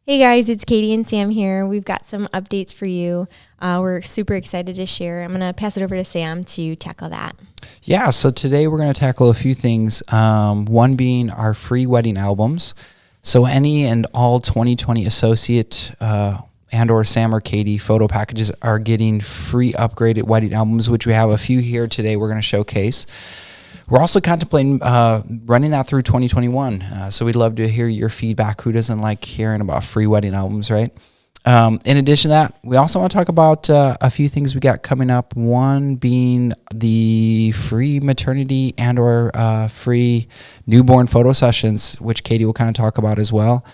Hey guys, it's Katie and Sam here. We've got some updates for you. We're super excited to share. I'm going to pass it over to Sam to tackle that. Yeah, so today we're going to tackle a few things. One being our free wedding albums. So any and all 2020 associate and or Sam or Katie photo packages are getting free upgraded wedding albums, which we have a few here today we're going to showcase. We're also contemplating running that through 2021. So we'd love to hear your feedback. Who doesn't like hearing about free wedding albums, right? In addition to that, we also want to talk about a few things we got coming up. One being the free maternity and or free newborn photo sessions, which Katie will kind of talk about as well.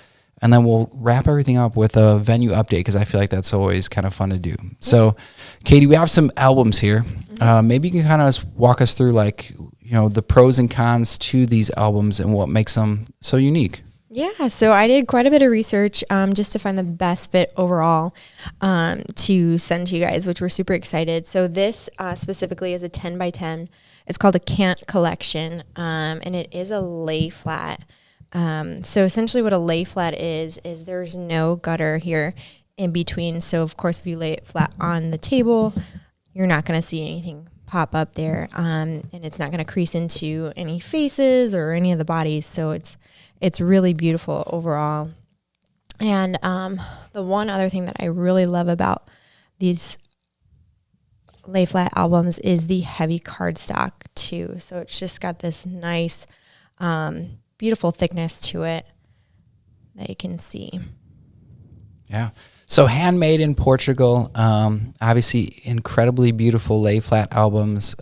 And then we'll wrap everything up with a venue update because I feel like that's always kind of fun to do. So, Katie, we have some albums here. Maybe you can kind of walk us through, like, you know, the pros and cons to these albums and what makes them so unique. Yeah, so I did quite a bit of research just to find the best fit overall to send to you guys, which we're super excited. So this specifically is a 10 by 10. It's called a Cant collection, and it is a lay flat. So essentially what a lay flat is there's no gutter here in between. So of course, if you lay it flat on the table, you're not going to see anything pop up there, and it's not going to crease into any faces or any of the bodies. So it's really beautiful overall. And the one other thing that I really love about these lay flat albums is the heavy cardstock too. So it's just got this nice, beautiful thickness to it that you can see. Yeah. So handmade in Portugal, obviously incredibly beautiful lay flat albums.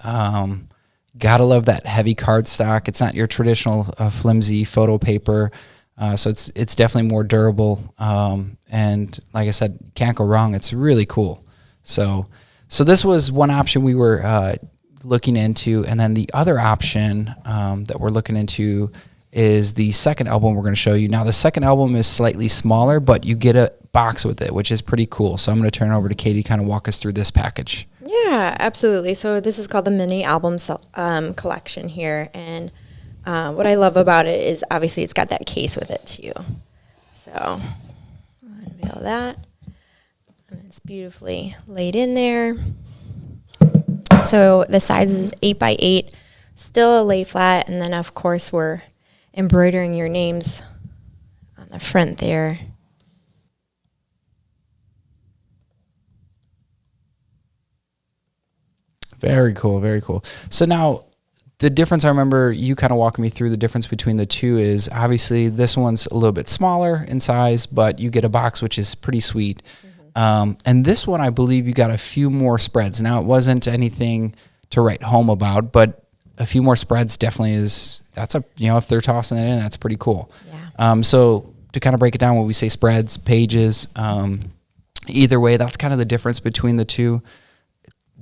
Gotta love that heavy cardstock. It's not your traditional flimsy photo paper, so it's definitely more durable. And like I said, can't go wrong. It's really cool. So this was one option we were looking into, and then the other option that we're looking into is the second album we're going to show you. Now, the second album is slightly smaller, but you get a box with it, which is pretty cool. So I'm going to turn it over to Katie to kind of walk us through this package. Yeah, absolutely. So this is called the mini album collection here. And what I love about it is obviously it's got that case with it too. So I'll unveil that. And it's beautifully laid in there. So the size is 8 by 8, still a lay flat. And then of course we're embroidering your names on the front there. Very cool, very cool. So now the difference, I remember you kind of walking me through the difference between the two is obviously this one's a little bit smaller in size, but you get a box, which is pretty sweet. And this one, I believe you got a few more spreads. Now, it wasn't anything to write home about, but a few more spreads definitely is, that's a, you know, if they're tossing it in, that's pretty cool. Yeah. So to kind of break it down, when we say spreads, pages, either way, that's kind of the difference between the two.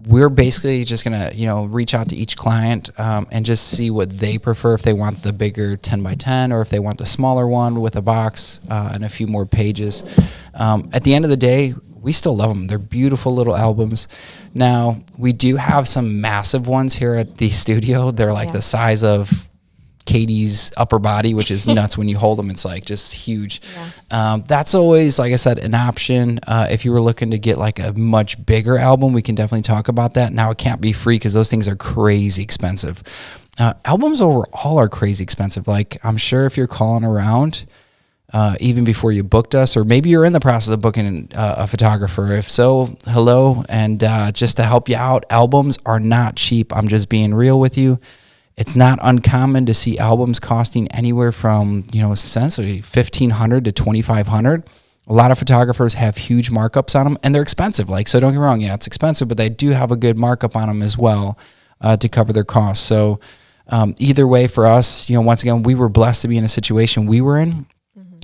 We're basically just going to, you know, reach out to each client and just see what they prefer, if they want the bigger 10 by 10 or if they want the smaller one with a box and a few more pages. At the end of the day, we still love them. They're beautiful little albums. Now, we do have some massive ones here at the studio. They're like the size of Katie's upper body, which is nuts. When you hold them, it's like just huge. That's always, like I said, an option. If you were looking to get like a much bigger album, we can definitely talk about that. Now, it can't be free because those things are crazy expensive. Albums overall are crazy expensive. Like, I'm sure if you're calling around, even before you booked us, or maybe you're in the process of booking a photographer. If so, hello. And just to help you out, albums are not cheap. I'm just being real with you. It's not uncommon to see albums costing anywhere from, you know, essentially $1,500 to $2,500. A lot of photographers have huge markups on them, and they're expensive. Like, so don't get me wrong, yeah, it's expensive, but they do have a good markup on them as well to cover their costs. So either way, for us, you know, once again, we were blessed to be in a situation we were in.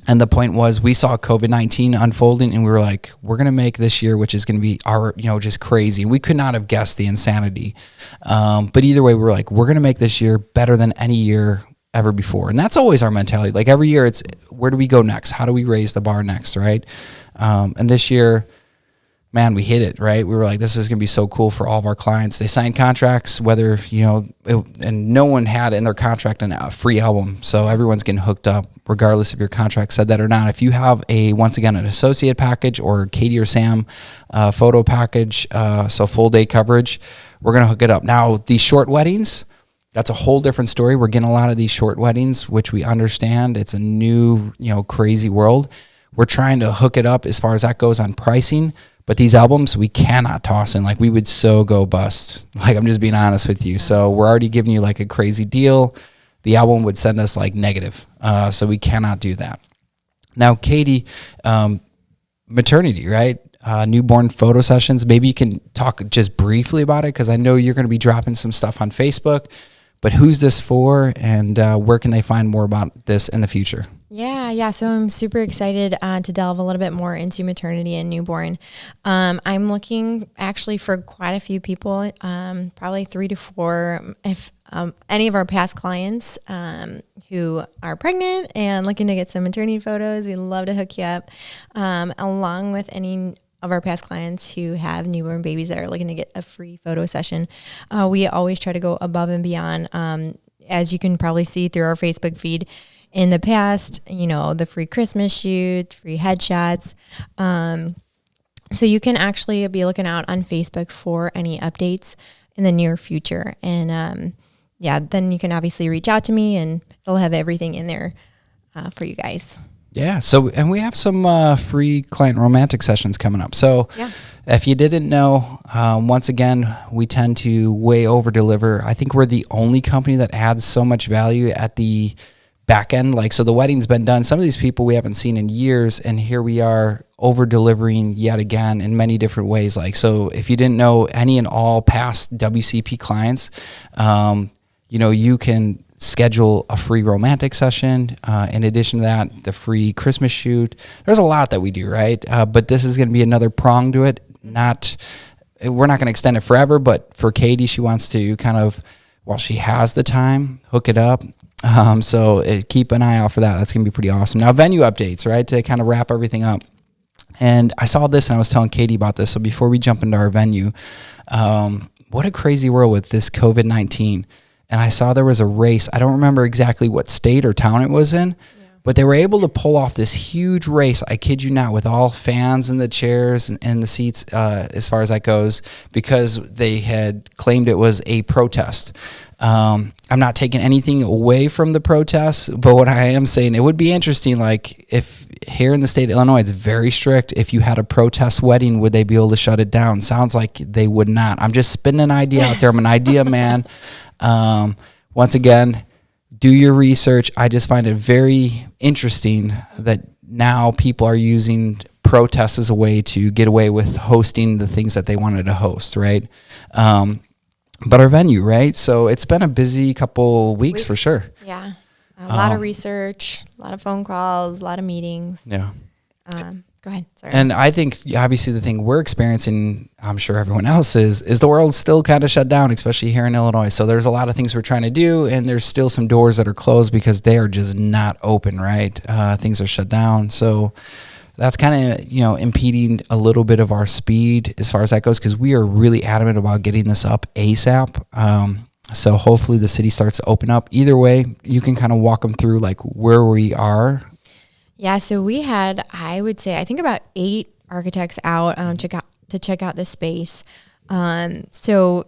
And the point was, we saw COVID-19 unfolding, and we were like, we're going to make this year, which is going to be our, you know, just crazy. We could not have guessed the insanity. But either way, we were like, we're going to make this year better than any year ever before. And that's always our mentality. Like, every year, it's where do we go next? How do we raise the bar next, right? And this year, man, we hit it, right? We were like, this is going to be so cool for all of our clients. They signed contracts, whether, and no one had in their contract a free album. So everyone's getting hooked up, regardless if your contract said that or not. If you have once again, an associate package or Katie or Sam photo package, so full day coverage, we're going to hook it up. Now, these short weddings, that's a whole different story. We're getting a lot of these short weddings, which we understand. It's a new, crazy world. We're trying to hook it up as far as that goes on pricing. But these albums, we cannot toss in. Like, we would so go bust. Like, I'm just being honest with you. So we're already giving you like a crazy deal. The album would send us like negative. So we cannot do that. Now, Katie, maternity, right? Newborn photo sessions. Maybe you can talk just briefly about it, because I know you're going to be dropping some stuff on Facebook. But who's this for, and where can they find more about this in the future? Yeah. So I'm super excited to delve a little bit more into maternity and newborn. I'm looking actually for quite a few people, probably 3 to 4, if any of our past clients who are pregnant and looking to get some maternity photos, we'd love to hook you up, along with any of our past clients who have newborn babies that are looking to get a free photo session. We always try to go above and beyond. As you can probably see through our Facebook feed, in the past, the free Christmas shoot, free headshots. So you can actually be looking out on Facebook for any updates in the near future. And then you can obviously reach out to me, and they'll have everything in there for you guys. Yeah. So, and we have some free client romantic sessions coming up. So if you didn't know, once again, we tend to way over deliver. I think we're the only company that adds so much value at the back end. Like, so the wedding's been done. Some of these people we haven't seen in years, and here we are over delivering yet again in many different ways. Like, so if you didn't know, any and all past WCP clients, you can schedule a free romantic session. In addition to that, the free Christmas shoot. There's a lot that we do, right? But this is going to be another prong to it. We're not going to extend it forever, but for Katie, she wants to kind of, while she has the time, hook it up. So keep an eye out for that. That's going to be pretty awesome. Now, venue updates, right, to kind of wrap everything up. And I saw this, and I was telling Katie about this. So before we jump into our venue, what a crazy world with this COVID-19. And I saw there was a race. I don't remember exactly what state or town it was in, but they were able to pull off this huge race. I kid you not, with all fans in the chairs and the seats, as far as that goes, because they had claimed it was a protest. I'm not taking anything away from the protests, but what I am saying, it would be interesting, like, if here in the state of Illinois, it's very strict. If you had a protest wedding, would they be able to shut it down? Sounds like they would not. I'm just spinning an idea out there. I'm an idea man. Once again, do your research. I just find it very interesting that now people are using protests as a way to get away with hosting the things that they wanted to host, right? But our venue, right? So it's been a busy couple weeks for sure. Yeah. A lot of research, a lot of phone calls, a lot of meetings. Yeah. Go ahead. Sorry. And I think obviously the thing we're experiencing, I'm sure everyone else is the world's still kind of shut down, especially here in Illinois. So there's a lot of things we're trying to do, and there's still some doors that are closed because they are just not open, right? Things are shut down. So that's kind of, impeding a little bit of our speed as far as that goes, because we are really adamant about getting this up ASAP. So hopefully the city starts to open up. Either way, you can kind of walk them through like where we are. Yeah, so we had, I would say, I think about 8 architects out to check out the space. So,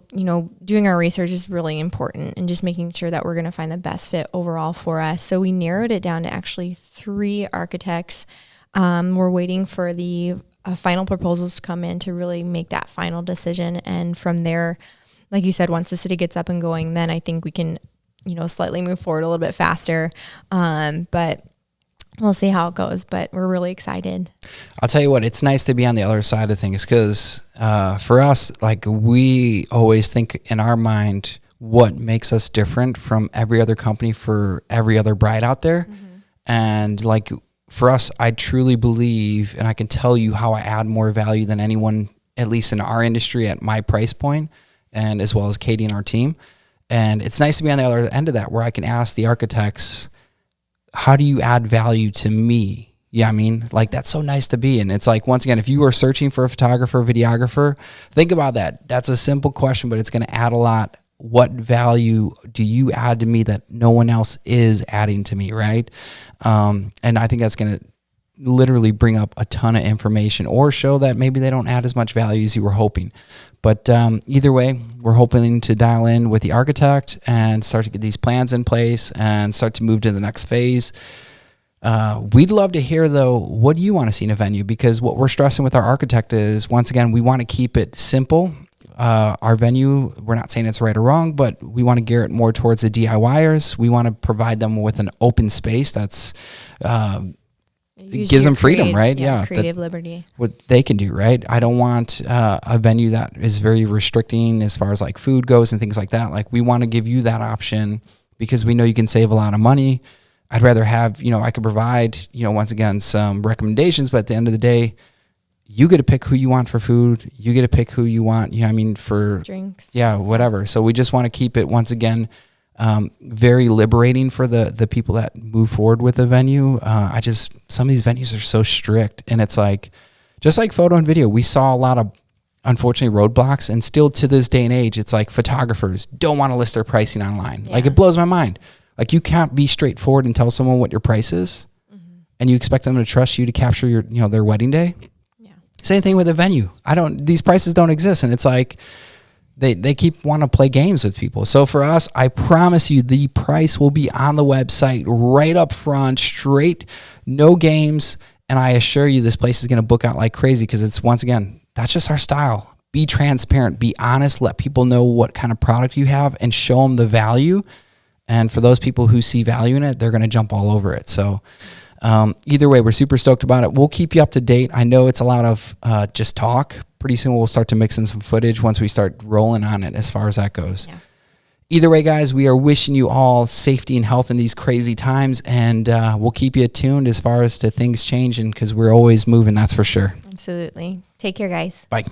doing our research is really important, and just making sure that we're going to find the best fit overall for us. So we narrowed it down to actually 3 architects. We're waiting for the final proposals to come in to really make that final decision. And from there, like you said, once the city gets up and going, then I think we can, slightly move forward a little bit faster. But we'll see how it goes, but we're really excited. I'll tell you what, it's nice to be on the other side of things, because for us, like, we always think in our mind what makes us different from every other company for every other bride out there. Mm-hmm. And like, for us, I truly believe, and I can tell you how I add more value than anyone, at least in our industry, at my price point, and as well as Katie and our team. And it's nice to be on the other end of that, where I can ask the architects, how do you add value to me? Yeah, I mean, like that's so nice to be. And it's like, once again, if you are searching for a photographer, videographer, think about that. That's a simple question, but it's going to add a lot. What value do you add to me that no one else is adding to me, right? And I think that's going to literally bring up a ton of information, or show that maybe they don't add as much value as you were hoping. But either way, we're hoping to dial in with the architect and start to get these plans in place and start to move to the next phase. We'd love to hear, though, what do you want to see in a venue? Because what we're stressing with our architect is, once again, we want to keep it simple. Our venue, we're not saying it's right or wrong, but we want to gear it more towards the DIYers. We want to provide them with an open space that's gives them freedom, right? Yeah, creative liberty. What they can do, right? I don't want a venue that is very restricting as far as like food goes and things like that. Like, we want to give you that option because we know you can save a lot of money. I'd rather have, I could provide, once again, some recommendations, but at the end of the day, you get to pick who you want for food. You get to pick who you want, for drinks. Yeah, whatever. So we just want to keep it, once again, very liberating for the people that move forward with the venue. Some of these venues are so strict, and it's like, just like photo and video, we saw a lot of, unfortunately, roadblocks, and still to this day and age, it's like photographers don't want to list their pricing online. Yeah. Like, it blows my mind. Like, you can't be straightforward and tell someone what your price is, and you expect them to trust you to capture your, their wedding day. Yeah. Same thing with a venue. These prices don't exist, and it's like they keep wanting to play games with people. So for us, I promise you, the price will be on the website right up front, straight, no games, and I assure you, this place is going to book out like crazy, because it's, once again, that's just our style. Be transparent, be honest, let people know what kind of product you have, and show them the value. And for those people who see value in it, they're going to jump all over it. So either way, we're super stoked about it. We'll keep you up to date. I know it's a lot of just talk. Pretty soon we'll start to mix in some footage once we start rolling on it as far as that goes. Yeah. Either way, guys, we are wishing you all safety and health in these crazy times. And we'll keep you tuned as far as to things changing, because we're always moving, that's for sure. Absolutely. Take care, guys. Bye.